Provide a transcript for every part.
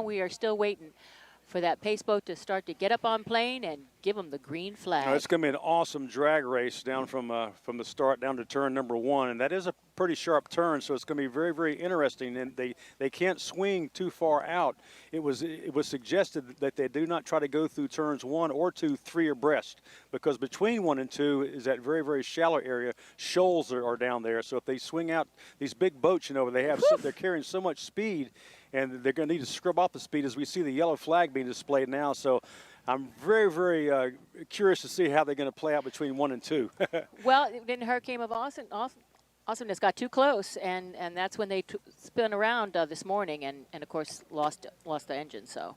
we are still waiting for that pace boat to start to get up on plane and give them the green flag. It's going to be an awesome drag race down from the start down to turn number 1, and that is a pretty sharp turn, so it's going to be very, very interesting. And they can't swing too far out. It was suggested that they do not try to go through turns 1 or 2 3 abreast, because between 1 and 2 is that very, very shallow area. Shoals are down there, so if they swing out these big boats, they're carrying so much speed, and they're going to need to scrub off the speed as we see the yellow flag being displayed now. So I'm very, very curious to see how they're going to play out between 1 and 2. Well, then Hurricane of Awesomeness got too close, and that's when they spun around this morning and of course lost the engine. So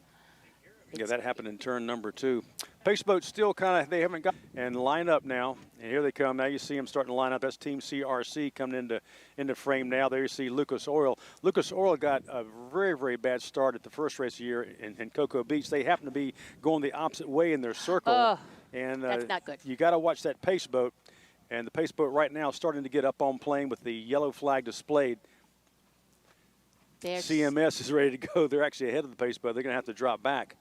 yeah, that happened in turn number 2. Pace boat still they haven't got and line up now, and here they come. Now you see them starting to line up. That's Team CRC coming into frame now. There you see Lucas Oil. Lucas Oil got a very, very bad start at the first race of the year in Cocoa Beach. They happen to be going the opposite way in their circle. Oh, and that's not good. You got to watch that pace boat. And the pace boat right now is starting to get up on plane with the yellow flag displayed. CMS is ready to go. They're actually ahead of the pace boat. They're going to have to drop back.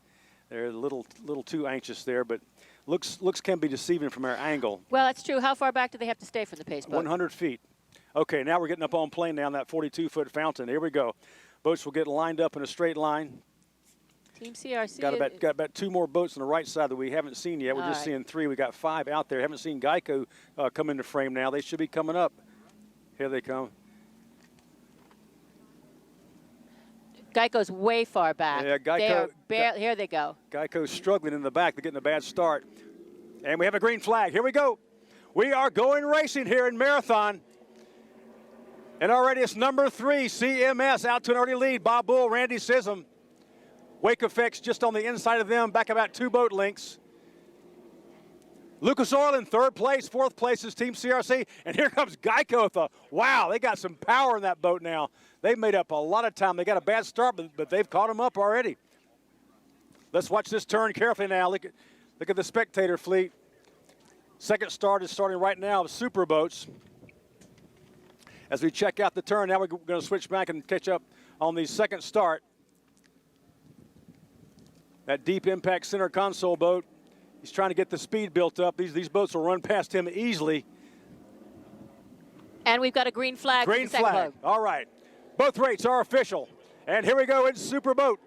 They're a little too anxious there, but looks can be deceiving from our angle. Well, that's true. How far back do they have to stay from the pace boat? 100 feet. Okay, now we're getting up on plane now in that 42-foot fountain. Here we go. Boats will get lined up in a straight line. Team CRC. Got about 2 more boats on the right side that we haven't seen yet. We're just seeing 3. We got 5 out there. Haven't seen Geico come into frame now. They should be coming up. Here they come. Geico's way far back. Yeah, Geico. Here they go. Geico's struggling in the back. They're getting a bad start. And we have a green flag. Here we go. We are going racing here in Marathon. And already it's number 3, CMS, out to an early lead. Bob Bull, Randy Sism. Wake Effects just on the inside of them, back about 2 boat lengths. Lucas Oil in 3rd place. 4th place is Team CRC. And here comes Geico with wow, they got some power in that boat now. They've made up a lot of time. They got a bad start, but they've caught them up already. Let's watch this turn carefully now. Look at the spectator fleet. Second start is starting right now of super boats. As we check out the turn, now we're going to switch back and catch up on the second start. That deep impact center console boat. He's trying to get the speed built up. These boats will run past him easily. And we've got a green flag. Green flag. All right. Both rates are official. And here we go in super boat.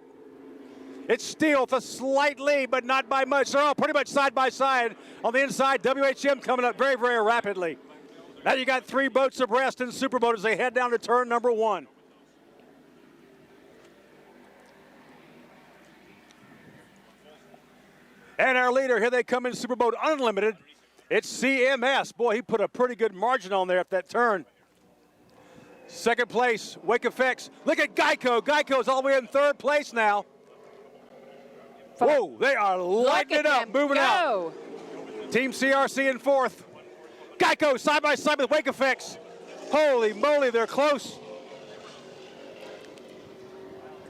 It's Steele with a slight lead, but not by much. They're all pretty much side by side. On the inside, WHM coming up very, very rapidly. Now you got 3 boats abreast in super boat as they head down to turn number 1. And our leader, here they come in Superboat Unlimited. It's CMS. Boy, he put a pretty good margin on there at that turn. Second place, Wake Effects. Look at Geico. Geico's all the way in 3rd place now. Whoa, they are lighting it up, moving out. Team CRC in 4th. Geico side by side with Wake Effects. Holy moly, they're close.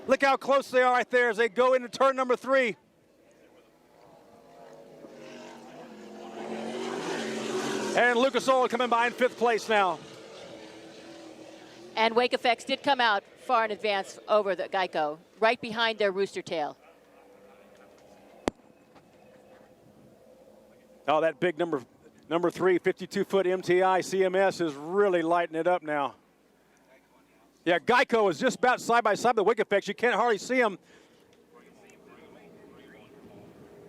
Look how close they are right there as they go into turn number 3. And Lucas Oil coming by in 5th place now. And Wake Effects did come out far in advance over the Geico, right behind their rooster tail. Oh, that big number 3, 52-foot MTI CMS is really lighting it up now. Yeah, Geico is just about side by side with Wake Effects. You can't hardly see them.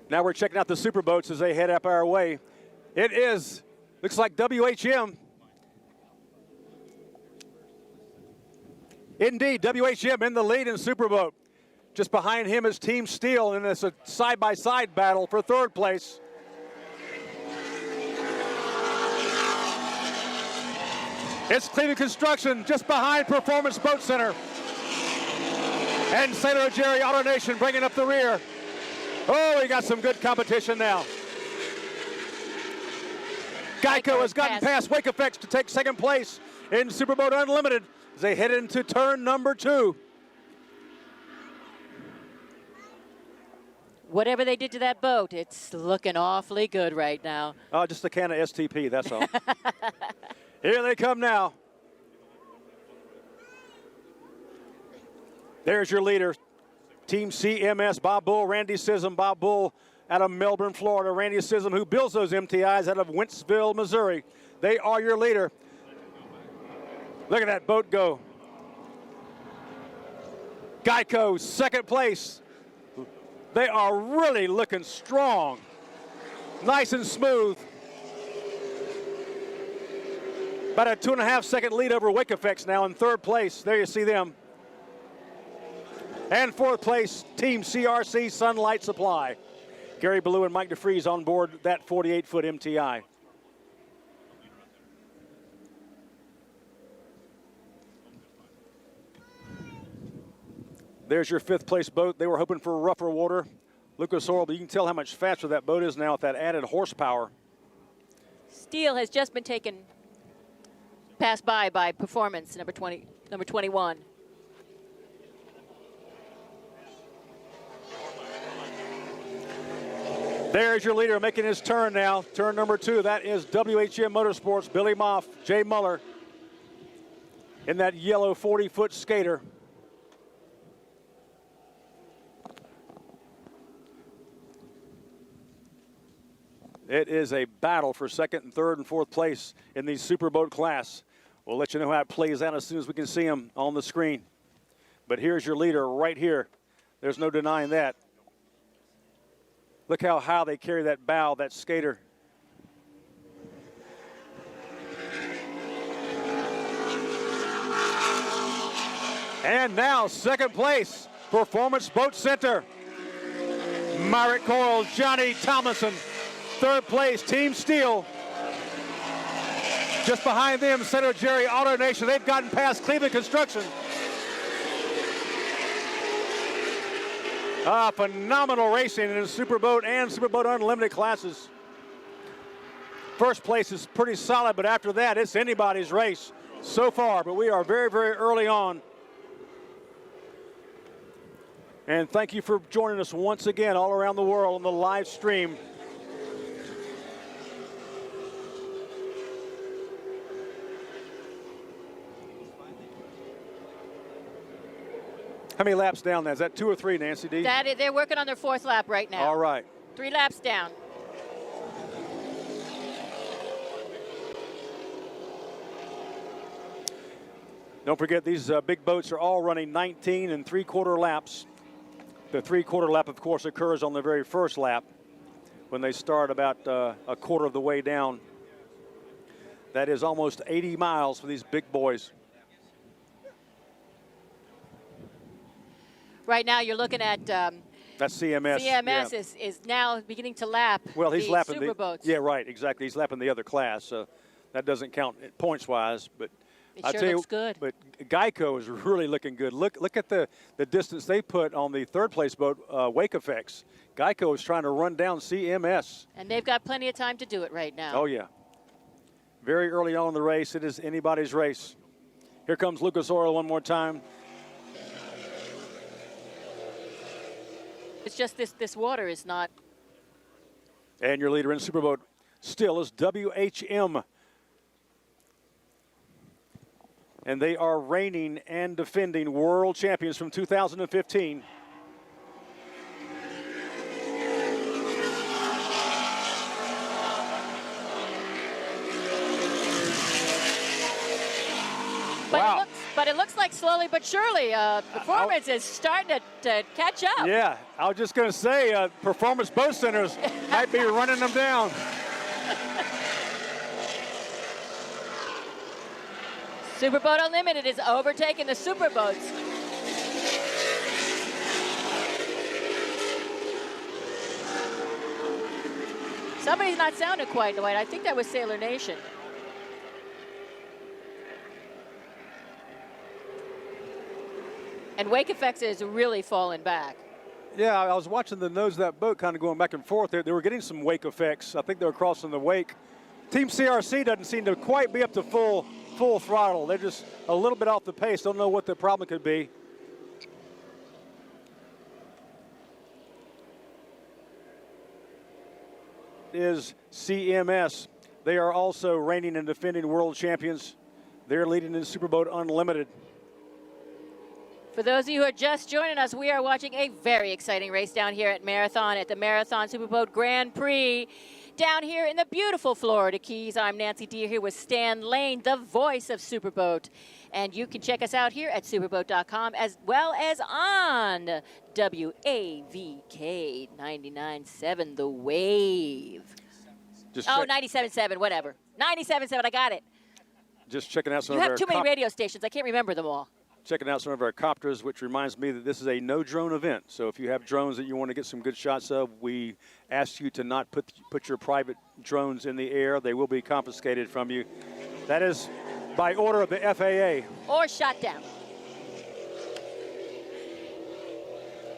Now we're checking out the super boats as they head up our way. It is, looks like WHM. Indeed, WHM in the lead in Superboat. Just behind him is Team Steel, and it's a side-by-side battle for 3rd place. It's Cleveland Construction just behind Performance Boat Center. And Sailor Jerry Auto Nation bringing up the rear. Oh, we got some good competition now. Geico has gotten past Wake Effects to take 2nd place in Superboat Unlimited as they head into turn number 2. Whatever they did to that boat, it's looking awfully good right now. Oh, just a can of STP, that's all. Here they come now. There's your leader, Team CMS, Bob Bull, Randy Sism. Bob Bull out of Melbourne, Florida. Randy Sism, who builds those MTIs, out of Wentzville, Missouri. They are your leader. Look at that boat go. Geico, second place. They are really looking strong. Nice and smooth. About a 2.5 second lead over Wake Effects now in third place. There you see them. And fourth place, Team CRC Sunlight Supply. Gary Ballou and Mike DeFries on board that 48-foot MTI. There's your fifth place boat. They were hoping for rougher water. Lucas Oil, but you can tell how much faster that boat is now with that added horsepower. Steele has just been passed by Performance, number 21. There's your leader making his turn now. Turn number 2. That is WHM Motorsports, Billy Moff, Jay Muller in that yellow 40-foot skater. It is a battle for second and third and fourth place in the Superboat class. We'll let you know how it plays out as soon as we can see him on the screen. But here's your leader right here. There's no denying that. Look how high they carry that bow, that skater. And now second place, Performance Boat Center. Myrick Coyle, Johnny Thomason. Third place, Team Steele. Just behind them, Center Jerry Auto Nation. They've gotten past Cleveland Construction. Phenomenal racing in the Superboat and Superboat Unlimited classes. First place is pretty solid, but after that, it's anybody's race so far. But we are very, very early on. And thank you for joining us once again all around the world on the live stream. How many laps down there? Is that 2 or 3, Nancy D? They're working on their fourth lap right now. All right. 3 laps down. Don't forget, these big boats are all running 19 3/4 laps. The 3/4 lap, of course, occurs on the very first lap when they start about a quarter of the way down. That is almost 80 miles for these big boys. Right now, you're looking at that's CMS. CMS yeah. is now beginning to lap. Well, he's the lapping Superboats. Yeah, right, exactly. He's lapping the other class, so that doesn't count points-wise. But It sure looks good. But Geico is really looking good. Look at the distance they put on the third place boat, Wake Effects. Geico is trying to run down CMS. And they've got plenty of time to do it right now. Oh yeah. Very early on in the race, it is anybody's race. Here comes Lucas Oil one more time. It's just this water is not. And your leader in Superboat still is WHM. And they are reigning and defending world champions from 2015. Wow. But it looks like slowly but surely, Performance is starting to catch up. Yeah, I was just going to say, Performance Boat Centers might be running them down. Superboat Unlimited is overtaking the Superboats. Somebody's not sounding quite right. I think that was Sailor Nation. And Wake Effects is really falling back. Yeah, I was watching the nose of that boat kind of going back and forth. They were getting some wake effects. I think they were crossing the wake. Team CRC doesn't seem to quite be up to full throttle. They're just a little bit off the pace. Don't know what the problem could be. Is CMS. They are also reigning and defending world champions. They're leading in Superboat Unlimited. For those of you who are just joining us, we are watching a very exciting race down here at the Marathon Superboat Grand Prix. Down here in the beautiful Florida Keys, I'm Nancy Deer here with Stan Lane, the voice of Superboat. And you can check us out here at superboat.com as well as on WAVK 99.7, The Wave. Just 97.7, whatever. 97.7, I got it. Just checking out some You of have our too many radio stations. I can't remember them all. checking out some of our copters, which reminds me that this is a no drone event. So if you have drones that you want to get some good shots of, we ask you to not put your private drones in the air. They will be confiscated from you. That is by order of the FAA. Or shot down.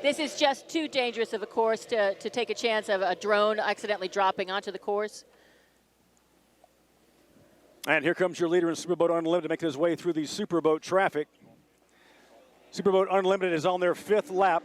This is just too dangerous of a course to take a chance of a drone accidentally dropping onto the course. And here comes your leader in Superboat Unlimited making his way through the Superboat traffic. Superboat Unlimited is on their 5th lap.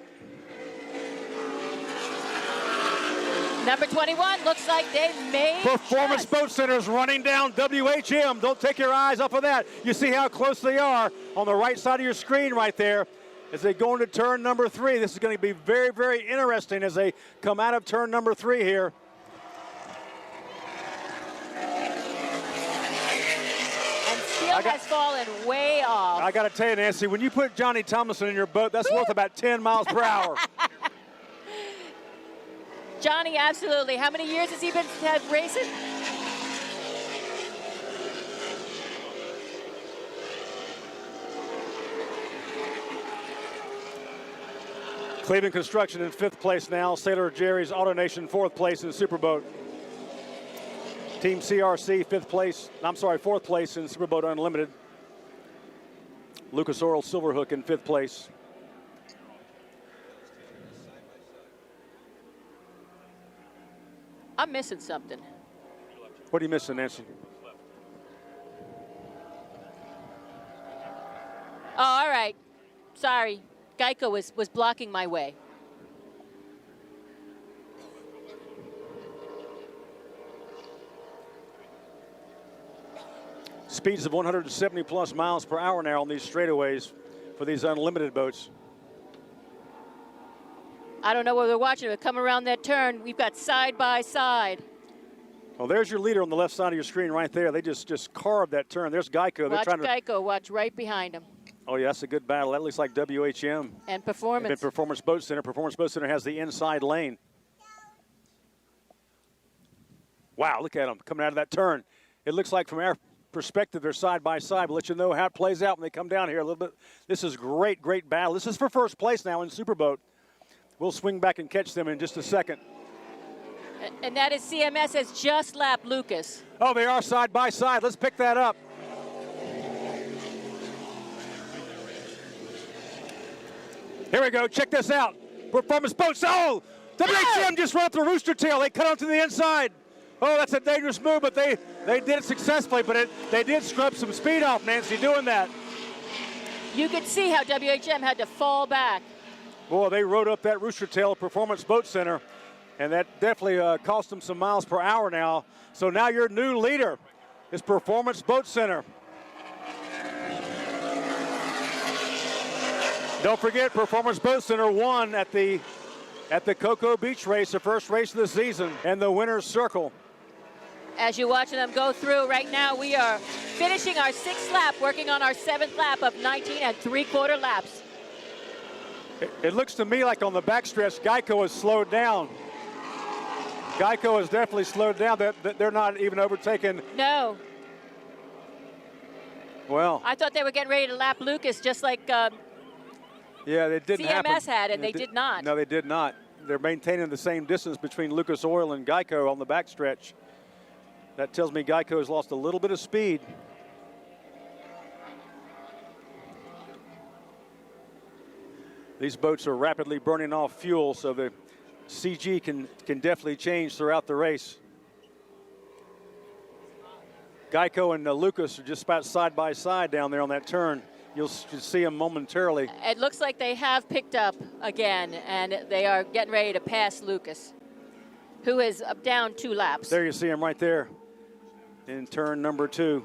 Number 21 looks like they made Performance Boat Center is running down WHM. Don't take your eyes off of that. You see how close they are on the right side of your screen right there as they go into turn number 3. This is going to be very, very interesting as they come out of turn number 3 here. Has fallen way off. I got to tell you, Nancy, when you put Johnny Thomason in your boat, that's worth about 10 miles per hour. Johnny, absolutely. How many years has he been racing? Cleveland Construction in 5th place now. Sailor Jerry's Auto Nation 4th place in Superboat. Team CRC 4th place in Superboat Unlimited. Lucas Oil Silverhook in 5th place. I'm missing something. What are you missing, Nancy? Oh, all right. Sorry. Geico was blocking my way. Speeds of 170 plus miles per hour now on these straightaways for these unlimited boats. I don't know whether they're watching it. Come around that turn. We've got side by side. Well, there's your leader on the left side of your screen right there. They just carved that turn. There's Geico. Watch Geico. Watch right behind him. Oh, yeah, that's a good battle. That looks like WHM. And Performance. And Performance Boat Center. Performance Boat Center has the inside lane. Wow, look at them coming out of that turn. It looks like from our perspective, they're side by side. We'll let you know how it plays out when they come down here a little bit. This is great, great battle. This is for first place now in Superboat. We'll swing back and catch them in just a second. And that is CMS has just lapped Lucas. Oh, they are side by side. Let's pick that up. Here we go. Check this out. Performance Boats. Oh, WHM just run up the rooster tail. They cut onto the inside. Oh, that's a dangerous move, but they did it successfully, but they did scrub some speed off, Nancy, doing that. You could see how WHM had to fall back. Boy, they rode up that rooster tail at Performance Boat Center, and that definitely cost them some miles per hour now. So now your new leader is Performance Boat Center. Don't forget, Performance Boat Center won at the Cocoa Beach race, the first race of the season, and the winner's circle. As you're watching them go through right now, we are finishing our 6th lap, working on our 7th lap of 19 3/4 laps. It looks to me like on the backstretch, Geico has slowed down. Geico has definitely slowed down. They're not even overtaking. No. Well. I thought they were getting ready to lap Lucas just like yeah, it didn't happen. CMS had, and they did not. No, they did not. They're maintaining the same distance between Lucas Oil and Geico on the backstretch. That tells me Geico has lost a little bit of speed. These boats are rapidly burning off fuel, so the CG can definitely change throughout the race. Geico and Lucas are just about side by side down there on that turn. You'll see them momentarily. It looks like they have picked up again, and they are getting ready to pass Lucas, who is up down 2 laps. There you see him right there in turn number 2.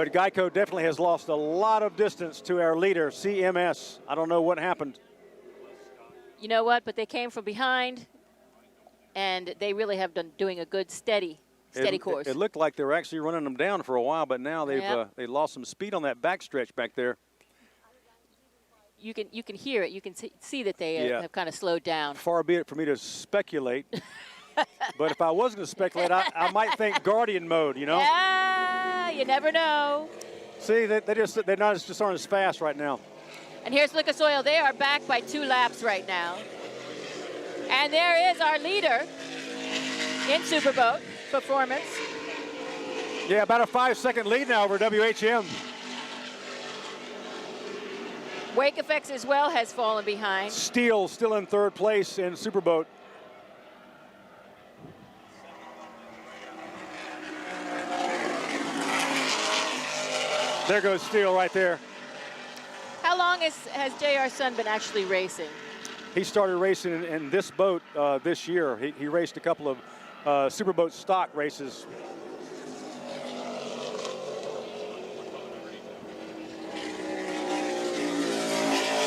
But Geico definitely has lost a lot of distance to our leader, CMS. I don't know what happened. You know what? But they came from behind, and they really have done doing a good steady course. It looked like they were actually running them down for a while, but now they've they lost some speed on that backstretch back there. You can hear it. You can see that they have kind of slowed down. Far be it for me to speculate. But if I was going to speculate, I might think Guardian mode, you know? Yeah, you never know. See, they're just aren't as fast right now. And here's Lucas Oil. They are back by 2 laps right now. And there is our leader in Superboat performance. Yeah, about a 5-second lead now over WHM. Wake Effects as well has fallen behind. Steele still in 3rd place in Superboat. There goes Steele right there. How long has J.R. Sun been actually racing? He started racing in this boat this year. He raced a couple of Superboat stock races.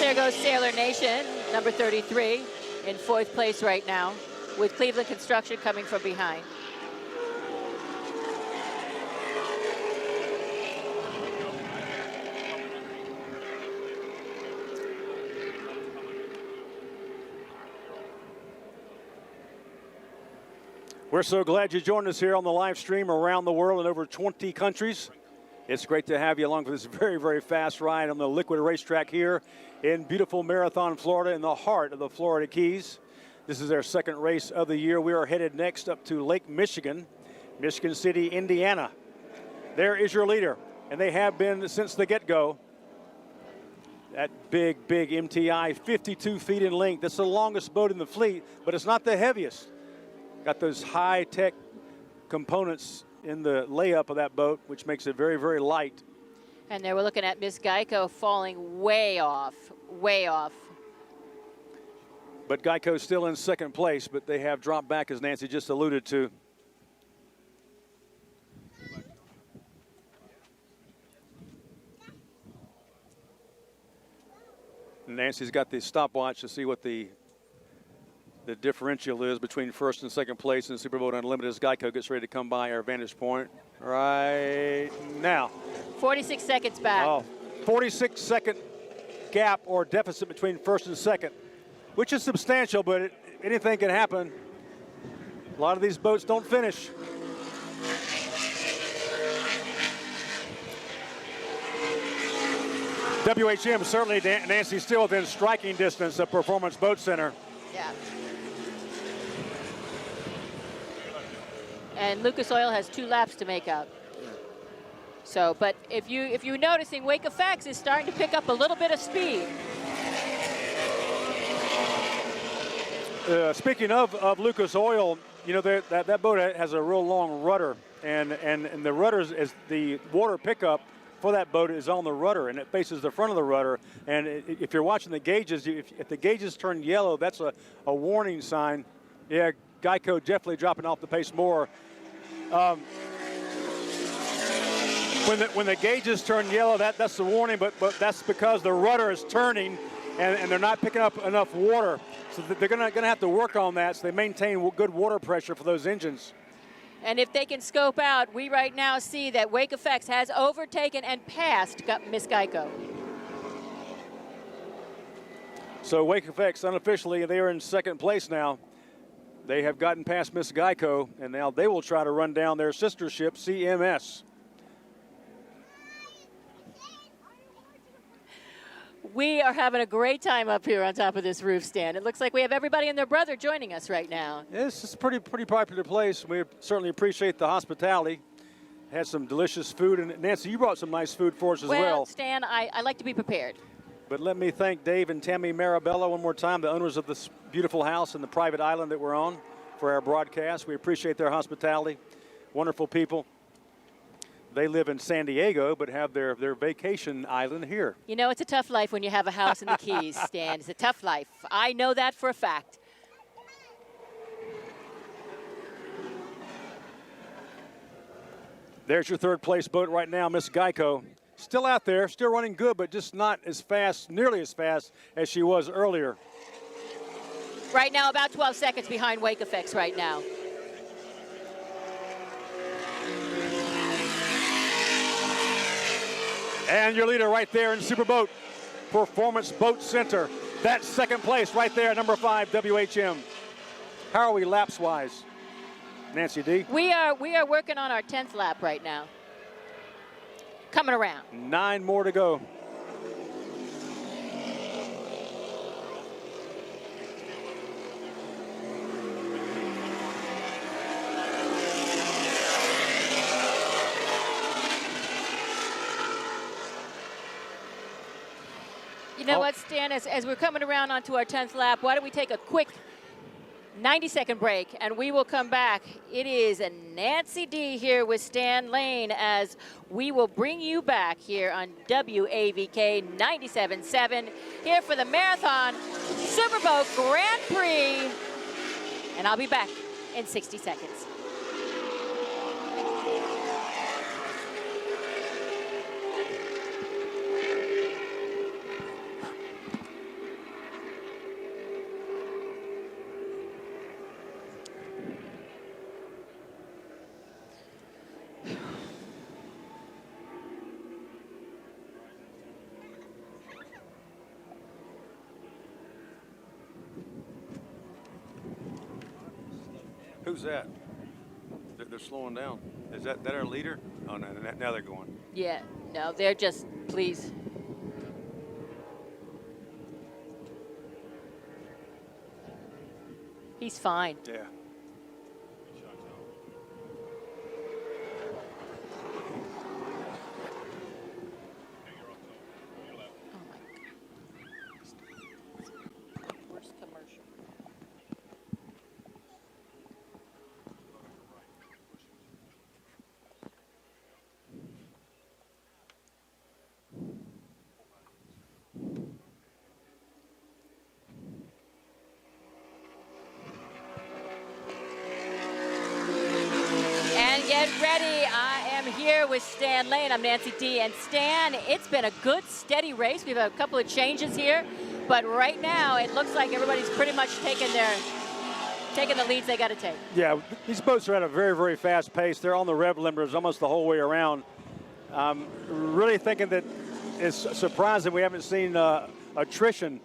There goes Sailor Nation, number 33, in 4th place right now, with Cleveland Construction coming from behind. We're so glad you joined us here on the live stream around the world in over 20 countries. It's great to have you along for this very, very fast ride on the Liquid racetrack here in beautiful Marathon, Florida, in the heart of the Florida Keys. This is our 2nd race of the year. We are headed next up to Lake Michigan, Michigan City, Indiana. There is your leader, and they have been since the get-go. That big MTI, 52 feet in length. That's the longest boat in the fleet, but it's not the heaviest. Got those high-tech components in the layup of that boat, which makes it very, very light. And there we're looking at Miss Geico falling way off, way off. But Geico's still in 2nd place, but they have dropped back, as Nancy just alluded to. Nancy's got the stopwatch to see what the differential is between 1st and 2nd place in Superboat Unlimited as Geico gets ready to come by our vantage point right now. 46 seconds back. Oh, 46-second gap or deficit between 1st and 2nd, which is substantial, but anything can happen. A lot of these boats don't finish. WHM certainly, Nancy, still within striking distance of Performance Boat Center. Yeah. And Lucas Oil has 2 laps to make up. So, but if you're noticing, Wake Effects is starting to pick up a little bit of speed. Speaking of Lucas Oil, you know, that boat has a real long rudder, and the rudder is the water pickup for that boat is on the rudder, and it faces the front of the rudder. And if you're watching the gauges, if the gauges turn yellow, that's a warning sign. Yeah, Geico definitely dropping off the pace more. When the gauges turn yellow, that's the warning, but that's because the rudder is turning, and they're not picking up enough water. So they're gonna have to work on that so they maintain good water pressure for those engines. And if they can scope out, we right now see that Wake Effects has overtaken and passed Miss Geico. So Wake Effects, unofficially, they are in 2nd place now. They have gotten past Miss Geico, and now they will try to run down their sister ship, CMS. We are having a great time up here on top of this roof stand. It looks like we have everybody and their brother joining us right now. This is a pretty popular place. We certainly appreciate the hospitality. Had some delicious food, and Nancy, you brought some nice food for us as well. Well, Stan, I like to be prepared. But let me thank Dave and Tammy Marabella one more time, the owners of this beautiful house and the private island that we're on for our broadcast. We appreciate their hospitality. Wonderful people. They live in San Diego, but have their vacation island here. You know, it's a tough life when you have a house in the Keys, Stan. It's a tough life. I know that for a fact. There's your third place boat right now, Miss Geico. Still out there, still running good, but just not as fast, nearly as fast as she was earlier. Right now, about 12 seconds behind Wake Effects right now. And your leader right there in Superboat Performance Boat Center. That's second place right there, number 5, WHM. How are we laps-wise, Nancy D? We are working on our 10th lap right now. Coming around. 9 more to go. You know what, Stan, as we're coming around onto our 10th lap, why don't we take a quick 90-second break, and we will come back. It is Nancy D here with Stan Lane as we will bring you back here on WAVK 97.7 here for the Marathon Superboat Grand Prix. And I'll be back in 60 seconds. Who's that? They're slowing down. Is that our leader? Oh, no, now they're going. Yeah, no, they're just, please. He's fine. Yeah. Worst commercial. And get ready. I am here with Stan Lane. I'm Nancy D. And Stan, it's been a good, steady race. We've had a couple of changes here, but right now it looks like everybody's pretty much taking the leads they got to take. Yeah, these boats are at a very, very fast pace. They're on the rev limiters almost the whole way around. Really thinking that it's surprising we haven't seen attrition,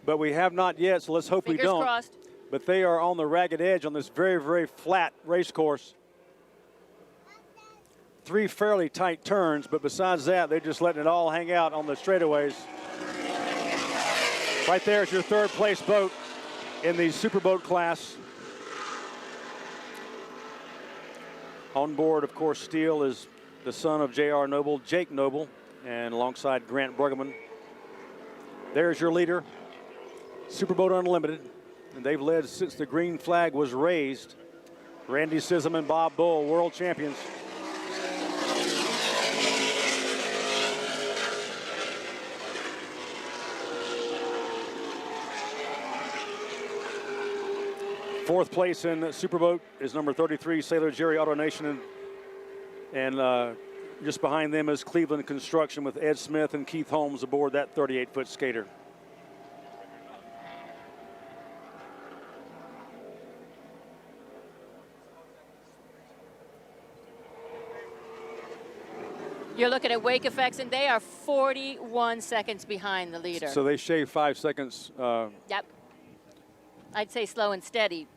but we have not yet, so let's hope Fingers we don't. crossed. But they are on the ragged edge on this very, very flat race course. 3 fairly tight turns, but besides that, they're just letting it all hang out on the straightaways. Right there is your third place boat in the Superboat class. On board, of course, Steele is the son of J.R. Noble, Jake Noble, and alongside Grant Bruggeman. There's your leader, Superboat Unlimited, and they've led since the green flag was raised. Randy Sissom and Bob Bull, world champions. Fourth place in Superboat is number 33, Sailor Jerry AutoNation, and just behind them is Cleveland Construction with Ed Smith and Keith Holmes aboard that 38-foot skater. You're looking at Wake Effects, and they are 41 seconds behind the leader. So they shave 5 seconds. Yep. I'd say slow and steady.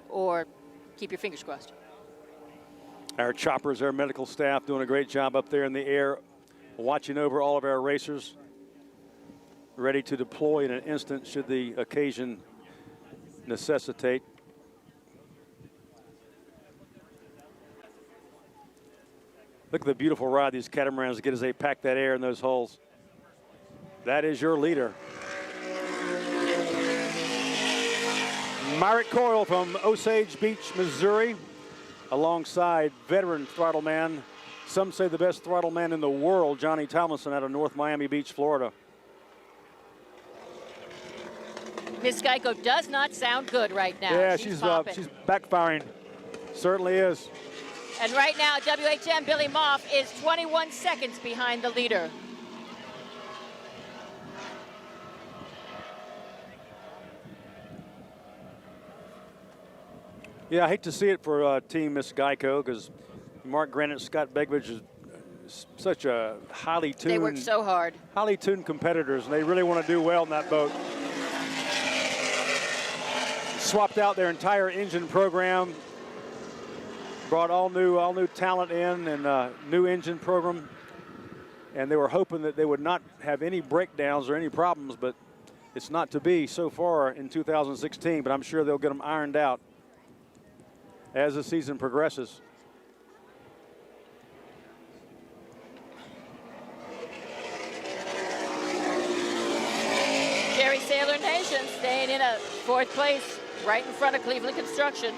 Or keep your fingers crossed. Our choppers, our medical staff doing a great job up there in the air, watching over all of our racers, ready to deploy in an instant should the occasion necessitate. Look at the beautiful ride these catamarans get as they pack that air in those holes. That is your leader. Myrick Coyle from Osage Beach, Missouri, alongside veteran throttle man, some say the best throttle man in the world, Johnny Tomlinson out of North Miami Beach, Florida. Miss Geico does not sound good right now. Yeah, she's backfiring. Certainly is. And right now, WHM Billy Moff is 21 seconds behind the leader. Yeah, I hate to see it for Team Miss Geico because Mark Granite, Scott Begovich is such a highly tuned. They work so hard. Highly tuned competitors, and they really want to do well in that boat. Swapped out their entire engine program, brought all new talent in, and new engine program. And they were hoping that they would not have any breakdowns or any problems, but it's not to be so far in 2016. But I'm sure they'll get them ironed out as the season progresses. Jerry Sailor Nation staying in a 4th place, right in front of Cleveland Construction.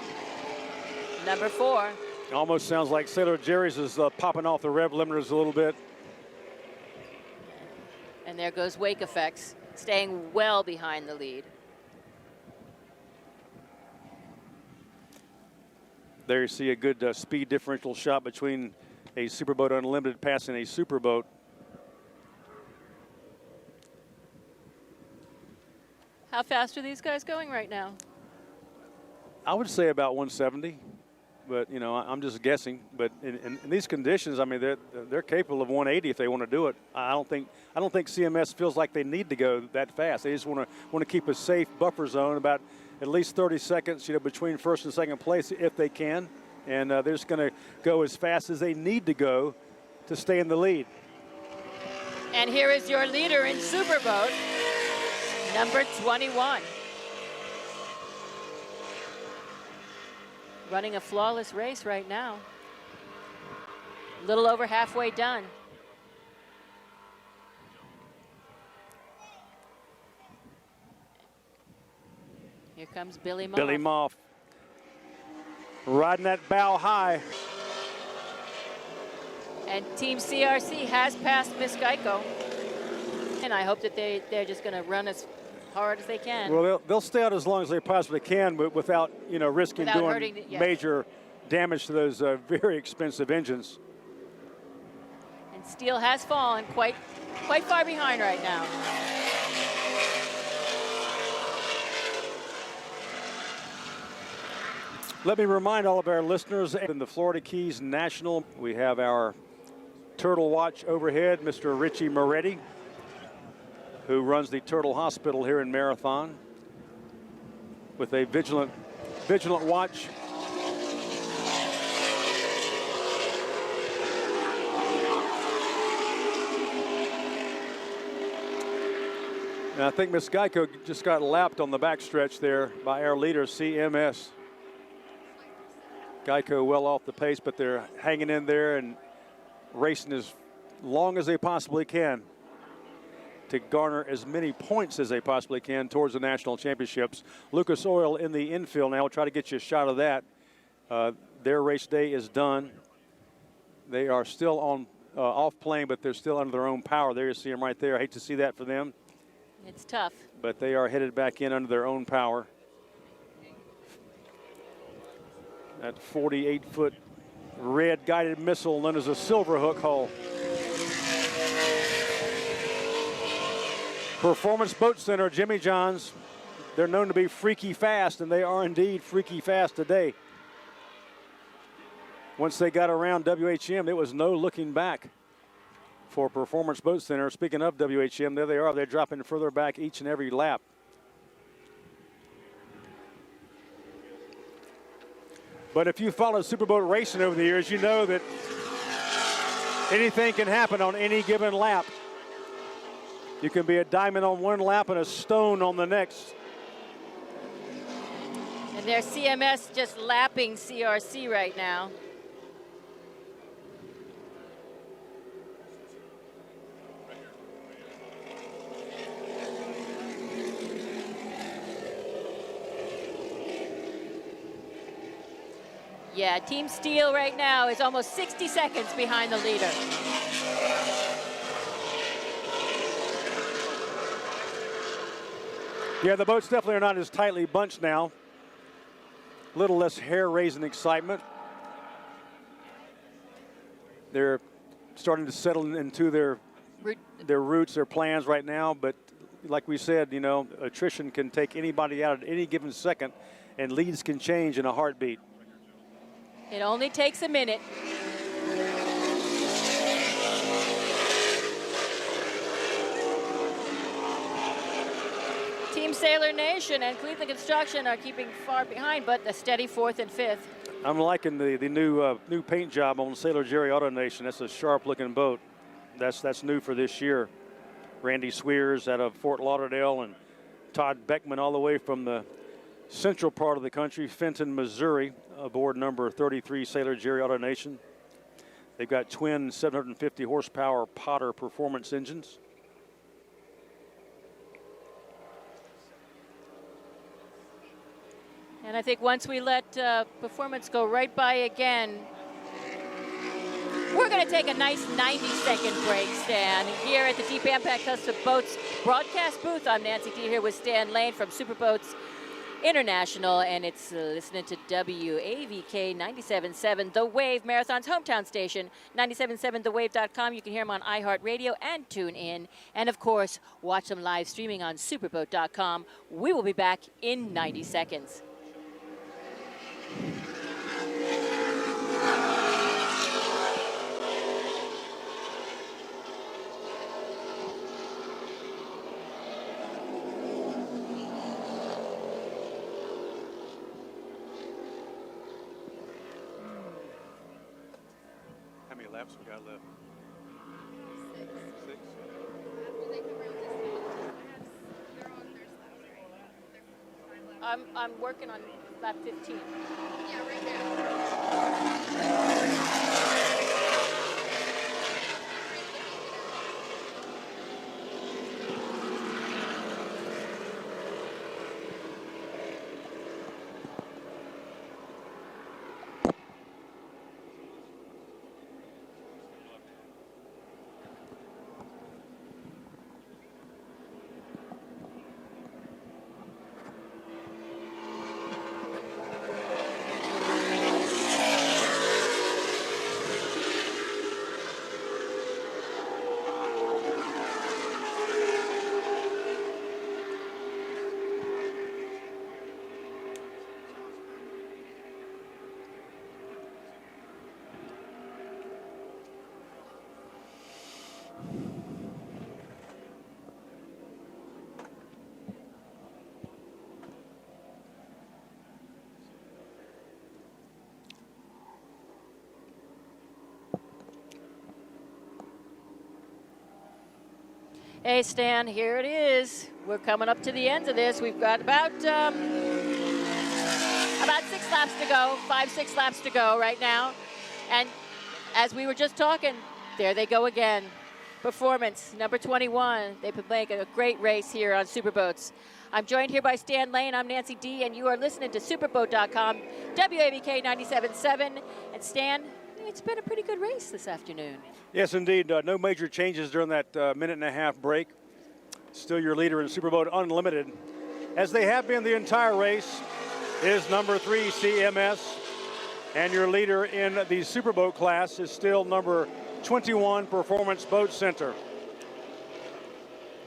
Number 4. Almost sounds like Sailor Jerry's is popping off the rev limiters a little bit. And there goes Wake Effects, staying well behind the lead. There you see a good speed differential shot between a Superboat Unlimited passing a Superboat. How fast are these guys going right now? I would say about 170, but you know, I'm just guessing. But in these conditions, I mean, they're capable of 180 if they want to do it. I don't think CMS feels like they need to go that fast. They just want to keep a safe buffer zone about at least 30 seconds, you know, between 1st and 2nd place if they can, and they're just going to go as fast as they need to go to stay in the lead. And here is your leader in Superboat, number 21. Running a flawless race right now. A little over halfway done. Here comes Billy Moff. Billy Moff riding that bow high. And Team CRC has passed Miss Geico. And I hope that they're just going to run as hard as they can. Well, they'll stay out as long as they possibly can, but without, you know, risking doing major damage to those very expensive engines. And Steele has fallen quite far behind right now. Let me remind all of our listeners, in the Florida Keys National, we have our Turtle Watch overhead, Mr. Richie Moretti, who runs the Turtle Hospital here in Marathon, with a vigilant watch. And I think Miss Geico just got lapped on the backstretch there by our leader, CMS. Geico well off the pace, but they're hanging in there and racing as long as they possibly can to garner as many points as they possibly can towards the national championships. Lucas Oil in the infield now. We'll try to get you a shot of that. Their race day is done. They are still on off playing, but they're still under their own power. There you see them right there. I hate to see that for them. It's tough. But they are headed back in under their own power. That 48-foot red guided missile known as a silver hook hull. Performance Boat Center, Jimmy John's. They're known to be freaky fast, and they are indeed freaky fast today. Once they got around WHM, it was no looking back for Performance Boat Center. Speaking of WHM, there they are. They're dropping further back each and every lap. But if you followed Superboat racing over the years, you know that anything can happen on any given lap. You can be a diamond on one lap and a stone on the next. And there's CMS just lapping CRC right now. Yeah, Team Steele right now is almost 60 seconds behind the leader. Yeah, the boats definitely are not as tightly bunched now. A little less hair-raising excitement. They're starting to settle into their roots, their plans right now. But like we said, you know, attrition can take anybody out at any given second, and leads can change in a heartbeat. It only takes a minute. Team Sailor Nation and Cleveland Construction are keeping far behind, but a steady 4th and 5th. I'm liking the new paint job on Sailor Jerry Auto Nation. That's a sharp-looking boat. That's new for this year. Randy Swears out of Fort Lauderdale and Todd Beckman all the way from the central part of the country, Fenton, Missouri, aboard number 33 Sailor Jerry Auto Nation. They've got twin 750 horsepower Potter performance engines. And I think once we let performance go right by again, we're going to take a nice 90-second break, Stan. Here at the Deep Impact Custom Boats broadcast booth, I'm Nancy D here with Stan Lane from Superboats International, and it's listening to WAVK 97.7 The Wave, Marathon's hometown station, 97.7thewave.com. You can hear them on iHeartRadio and tune in. And, of course, watch them live streaming on superboat.com. We will be back in 90 seconds. How many laps we got left? 6. I'm working on lap 15. Yeah, right Hey, Stan, here it is. We're coming up to the end of this. We've got about 6 laps to go, 5-6 laps to go right now. And as we were just talking, there they go again. Performance, number 21. They've been making a great race here on Superboats. I'm joined here by Stan Lane. I'm Nancy D, and you are listening to Superboat.com, WABK 97.7. And Stan, it's been a pretty good race this afternoon. Yes, indeed. No major changes during that minute-and-a-half break. Still your leader in Superboat Unlimited, as they have been the entire race, is number 3 CMS. And your leader in the Superboat class is still number 21 Performance Boat Center.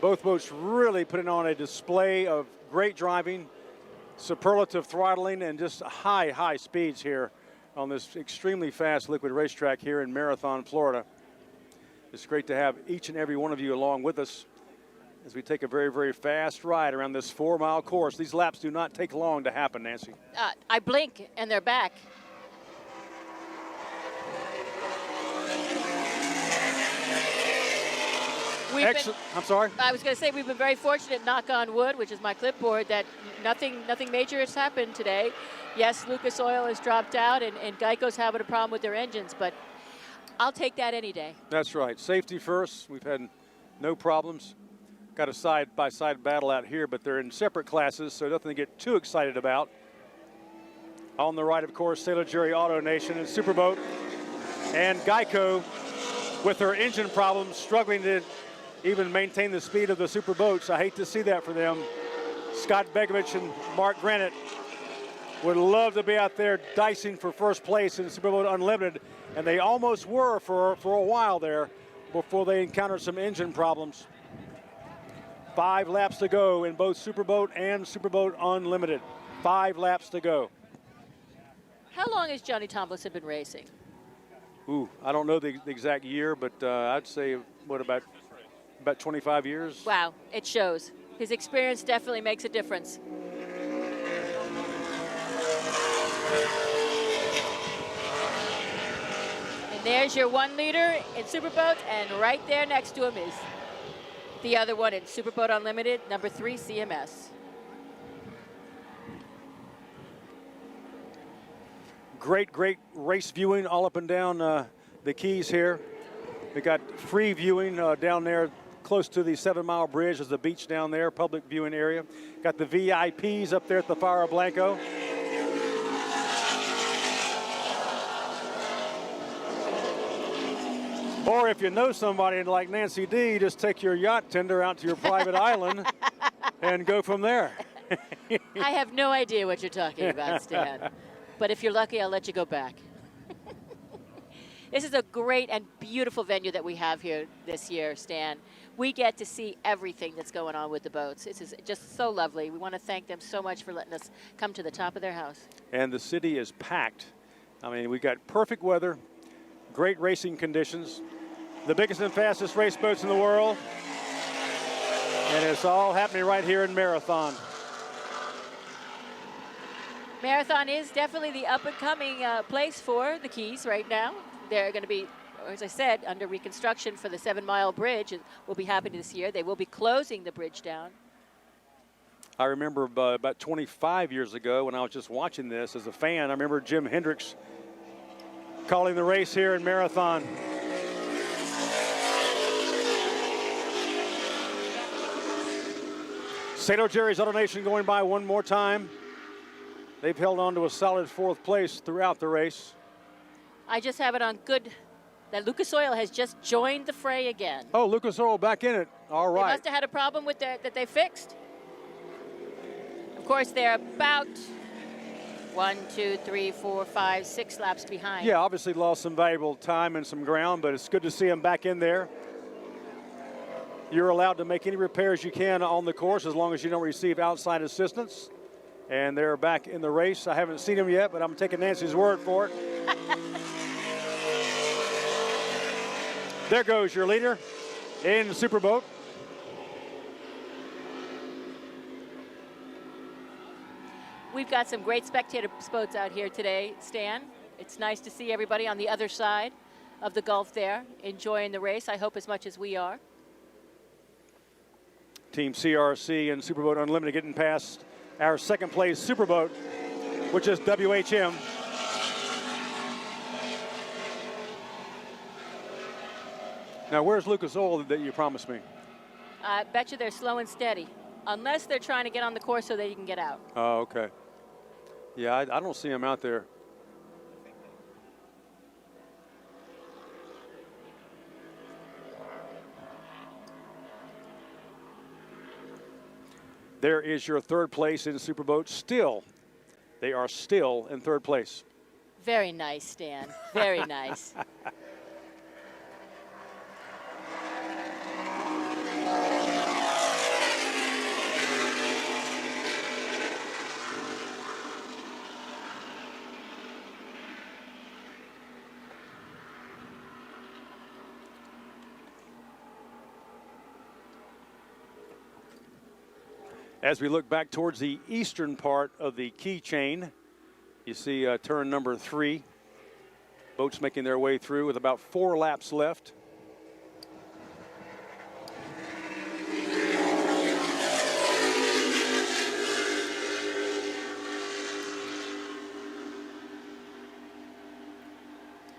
Both boats really putting on a display of great driving, superlative throttling, and just high speeds here on this extremely fast liquid racetrack here in Marathon, Florida. It's great to have each and every one of you along with us as we take a very fast ride around this 4-mile course. These laps do not take long to happen, Nancy. I blink and they're back. I'm sorry? I was going to say we've been very fortunate, knock on wood, which is my clipboard, that nothing major has happened today. Yes, Lucas Oil has dropped out, and Geico's having a problem with their engines, but I'll take that any day. That's right. Safety first. We've had no problems. Got a side-by-side battle out here, but they're in separate classes, so nothing to get too excited about. On the right, of course, Sailor Jerry Auto Nation and Superboat. And Geico, with their engine problems, struggling to even maintain the speed of the Superboats. I hate to see that for them. Scott Begovich and Mark Granite would love to be out there dicing for first place in Superboat Unlimited and they almost were for a while there before they encountered some engine problems. 5 laps to go in both Superboat and Superboat Unlimited. 5 laps to go. How long has Johnny Tomlinson been racing? Ooh, I don't know the exact year, but I'd say, what, about 25 years? Wow, it shows. His experience definitely makes a difference. And there's your 1 leader in Superboat, and right there next to him is the other one in Superboat Unlimited, number 3, CMS. Great race viewing all up and down the Keys here. We got free viewing down there close to the 7 Mile Bridge. There's a beach down there, public viewing area. Got the VIPs up there at the Faro Blanco. Or if you know somebody like Nancy D, just take your yacht tender out to your private island and go from there. I have no idea what you're talking about, Stan. But if you're lucky, I'll let you go back. This is a great and beautiful venue that we have here this year, Stan. We get to see everything that's going on with the boats. This is just so lovely. We want to thank them so much for letting us come to the top of their house. And the city is packed. I mean, we've got perfect weather, great racing conditions, the biggest and fastest race boats in the world, and it's all happening right here in Marathon. Marathon is definitely the up-and-coming place for the Keys right now. They're going to be, as I said, under reconstruction for the 7 Mile Bridge. It will be happening this year. They will be closing the bridge down. I remember about 25 years ago when I was just watching this as a fan, I remember Jim Hendricks calling the race here in Marathon. Sato Jerry's Auto Nation going by one more time. They've held on to a solid 4th place throughout the race. I just have it on good that Lucas Oil has just joined the fray again. Oh, Lucas Oil back in it. All right. They must have had a problem with that they fixed. Of course, they're about 1, 2, 3, 4, 5, 6 laps behind. Yeah, obviously lost some valuable time and some ground, but it's good to see them back in there. You're allowed to make any repairs you can on the course as long as you don't receive outside assistance. And they're back in the race. I haven't seen them yet, but I'm taking Nancy's word for it. There goes your leader in Superboat. We've got some great spectator boats out here today, Stan. It's nice to see everybody on the other side of the Gulf there, enjoying the race, I hope as much as we are. Team CRC and Superboat Unlimited getting past our 2nd place Superboat, which is WHM. Now, where's Lucas Oil that you promised me? I bet you they're slow and steady, unless they're trying to get on the course so that you can get out. Oh, okay. Yeah, I don't see him out there. There is your 3rd place in Superboat. Still, they are still in 3rd place. Very nice, Stan. Very nice. As we look back towards the eastern part of the key chain, you see turn number 3. Boats making their way through with about 4 laps left.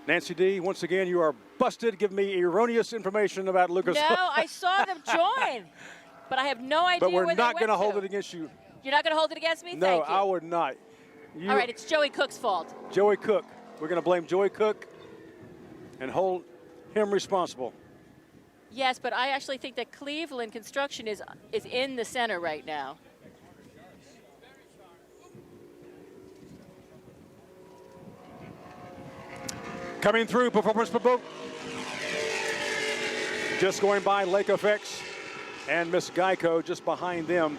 Nancy D, once again, you are busted. Give me erroneous information about Lucas. No, I saw them join, but I have no idea But we're where they not went going to hold to. it against you. You're not going to hold it against me? No, Thank you. I would not. All right, it's Joey Cook's fault. Joey Cook. We're going to blame Joey Cook and hold him responsible. Yes, but I actually think that Cleveland Construction is in the center right now. Coming through, Performance Boat. Just going by Lake Effects and Miss Geico just behind them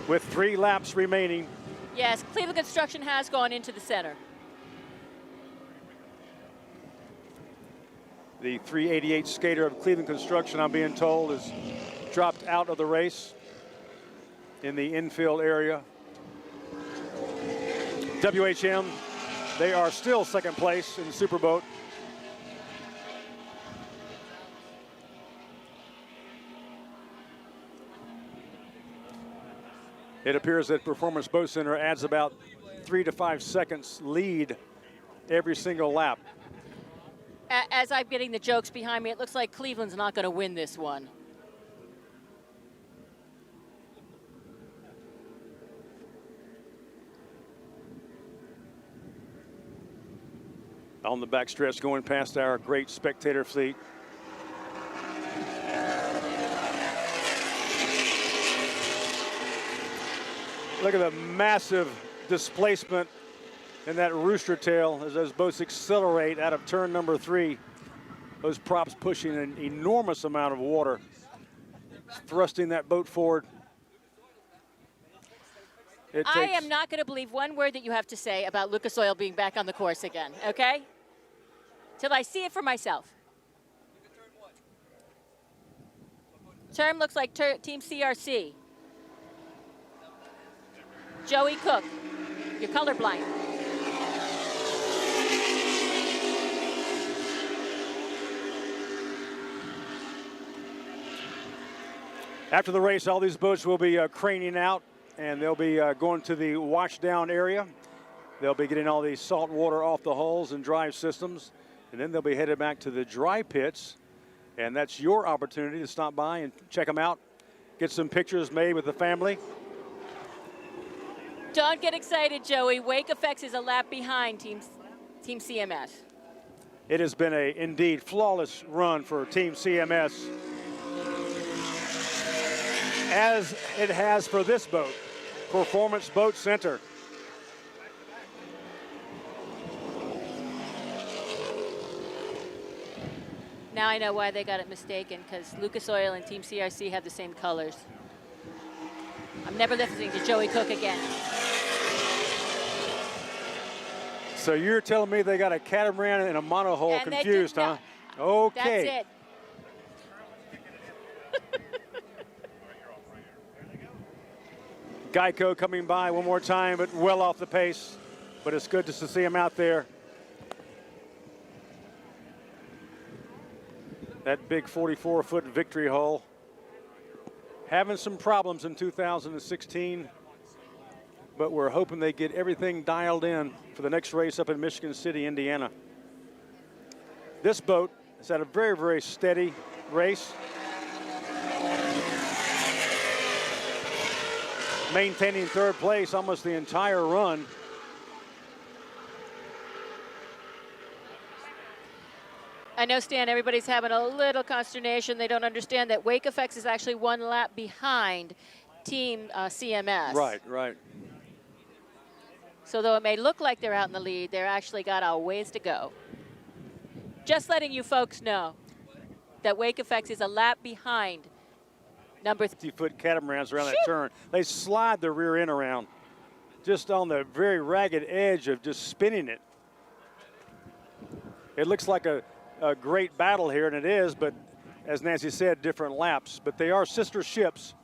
with 3 laps remaining. Yes, Cleveland Construction has gone into the center. The 388 skater of Cleveland Construction, I'm being told, is dropped out of the race in the infield area. WHM, they are still second place in the Superboat. It appears that Performance Boat Center adds about 3 to 5 seconds lead every single lap. As I'm getting the jokes behind me, it looks like Cleveland's not going to win this one. On the backstretch, going past our great spectator fleet. Look at the massive displacement in that rooster tail as those boats accelerate out of turn number 3. Those props pushing an enormous amount of water, thrusting that boat forward. I am not going to believe one word that you have to say about Lucas Oil being back on the course again, okay? Till I see it for myself. Term looks like Team CRC. Joey Cook, you're colorblind. After the race, all these boats will be craning out, and they'll be going to the washdown area. They'll be getting all the salt water off the hulls and drive systems, and then they'll be headed back to the dry pits. And that's your opportunity to stop by and check them out, get some pictures made with the family. Don't get excited, Joey. Wake Effects is a lap behind Team CMS. It has been a indeed flawless run for Team CMS, as it has for this boat, Performance Boat Center. Now I know why they got it mistaken, because Lucas Oil and Team CRC have the same colors. I'm never listening to Joey Cook again. So you're telling me they got a catamaran and a monohull And confused, they did huh? not. Okay. That's it. Geico coming by one more time, but well off the pace. But it's good to see him out there. That big 44-foot victory hull. Having some problems in 2016, but we're hoping they get everything dialed in for the next race up in Michigan City, Indiana. This boat has had a very, very steady race, maintaining third place almost the entire run. I know, Stan, everybody's having a little consternation. They don't understand that Wake Effects is actually 1 lap behind Team CMS. Right, right. So though it may look like they're out in the lead, they're actually got a ways to go. Just letting you folks know that Wake Effects is a lap behind number 50-foot catamarans around that turn. They slide the rear end around just on the very ragged edge of just spinning it. It looks like a great battle here, and it is, but as Nancy said, different laps. But they are sister ships.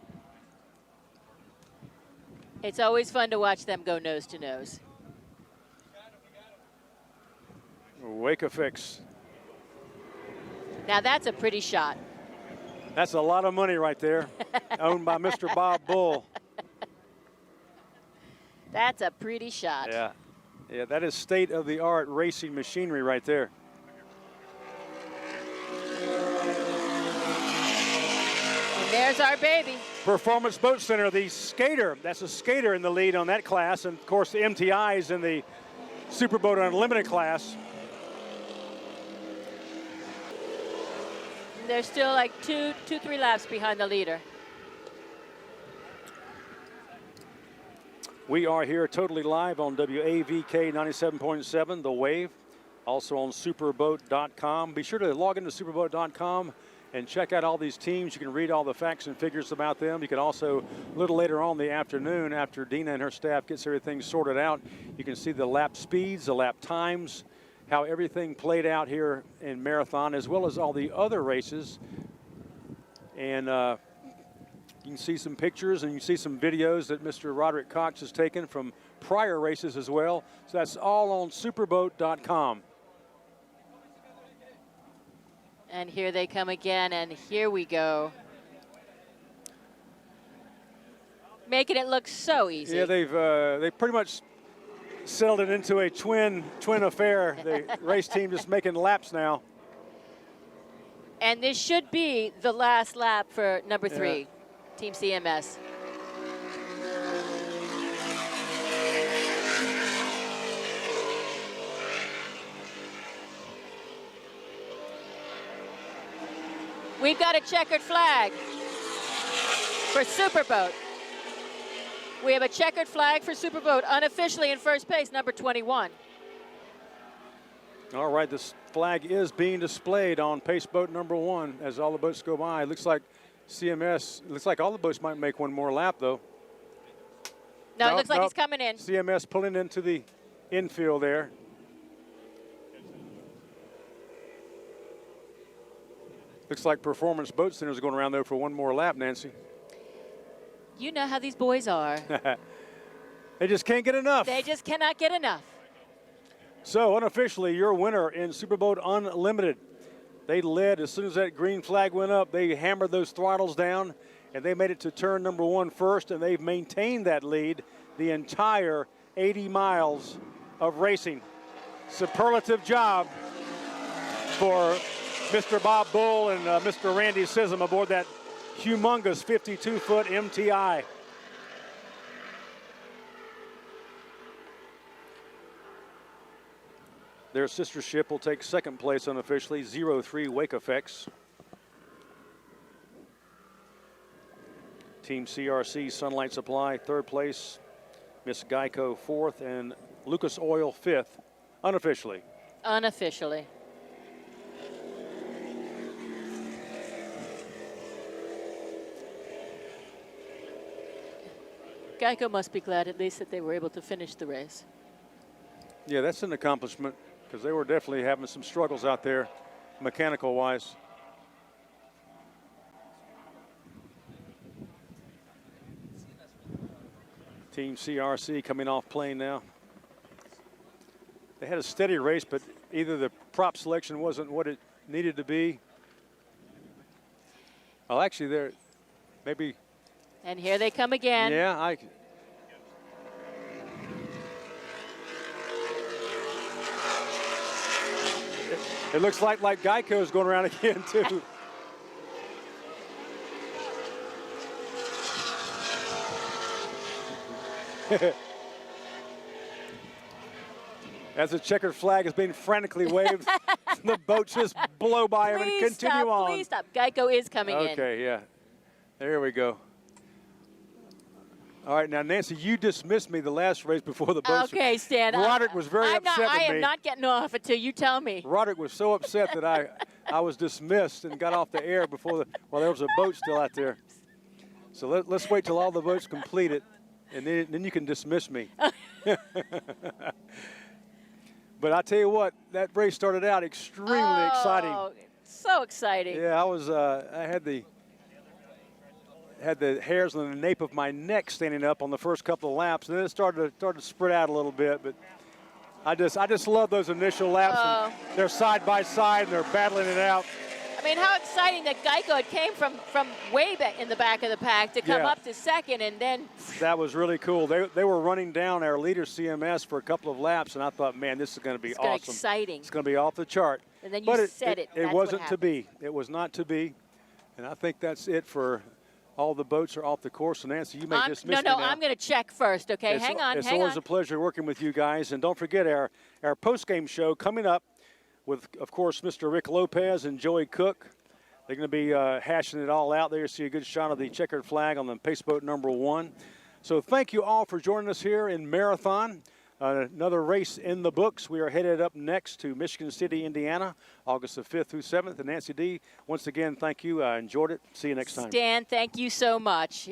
It's always fun to watch them go nose to nose. Wake Effects. Now that's a pretty shot. That's a lot of money right there, owned by Mr. Bob Bull. That's a pretty shot. Yeah, yeah, that is state-of-the-art racing machinery right there. And there's our baby. Performance Boat Center, the skater. That's a skater in the lead on that class, and of course the MTI is in the Superboat Unlimited class. They're still like 2-3 laps behind the leader. We are here totally live on WAVK 97.7, The Wave, also on superboat.com. Be sure to log into superboat.com and check out all these teams. You can read all the facts and figures about them. You can also, a little later on in the afternoon, after Dina and her staff gets everything sorted out, you can see the lap speeds, the lap times, how everything played out here in Marathon, as well as all the other races. And you can see some pictures and you can see some videos that Mr. Roderick Cox has taken from prior races as well. So that's all on superboat.com. And here they come again, and here we go. Making it look so easy. Yeah, they've pretty much settled it into a twin affair. The race team just making laps now. And this should be the last lap for number 3, Team CMS. We've got a checkered flag for Superboat. We have a checkered flag for Superboat, unofficially in first place, number 21. All right, this flag is being displayed on pace boat number 1 as all the boats go by. It looks like CMS, looks like all the boats might make one more lap, though. No, it looks like he's coming in. CMS pulling into the infield there. Looks like Performance Boat Center is going around there for one more lap, Nancy. You know how these boys are. They just can't get enough. They just cannot get enough. So unofficially, your winner in Superboat Unlimited. They led as soon as that green flag went up. They hammered those throttles down, and they made it to turn number 1 first, and they've maintained that lead the entire 80 miles of racing. Superlative job for Mr. Bob Bull and Mr. Randy Sissom aboard that humongous 52-foot MTI. Their sister ship will take second place unofficially, 03 Wake Effects. Team CRC Sunlight Supply, third place. Miss Geico, fourth, and Lucas Oil, fifth, unofficially. Unofficially. Geico must be glad at least that they were able to finish the race. Yeah, that's an accomplishment because they were definitely having some struggles out there mechanical-wise. Team CRC coming off plane now. They had a steady race, but either the prop selection wasn't what it needed to be. Well, actually, they're maybe. And here they come again. Yeah, it looks like Geico's going around again, too. As the checkered flag is being frantically waved, the boats just blow by them and continue on. Please stop. Geico is coming in. Okay, yeah. There we go. All right, now, Nancy, you dismissed me the last race before the boats. Okay, Stan. Roderick was very upset with me. I am not getting off until you tell me. Roderick was so upset that I was dismissed and got off the air before while there was a boat still out there. So let's wait till all the boats complete it, and then you can dismiss me. But I tell you what, that race started out extremely exciting. So exciting. Yeah, I had the hairs on the nape of my neck standing up on the first couple of laps, and then it started to spread out a little bit. But I just love those initial laps. And they're side by side and they're battling it out. I mean, how exciting that Geico came from way back in the back of the pack to come up to second, and then. That was really cool. They were running down our leader CMS for a couple of laps, and I thought, man, this is going to be awesome. Exciting. It's going to be off the chart. And then you said it. It wasn't to be. It was not to be. And I think that's it for all the boats are off the course. So Nancy, you may dismiss me now. No, I'm going to check first, okay? Hang on. It's always a pleasure working with you guys. And don't forget our post-game show coming up with, of course, Mr. Rick Lopez and Joey Cook. They're going to be hashing it all out there. See a good shot of the checkered flag on the pace boat number 1. So thank you all for joining us here in Marathon. Another race in the books. We are headed up next to Michigan City, Indiana, August the 5th through 7th. And Nancy D., once again, thank you. I enjoyed it. See you next time. Stan, thank you so much.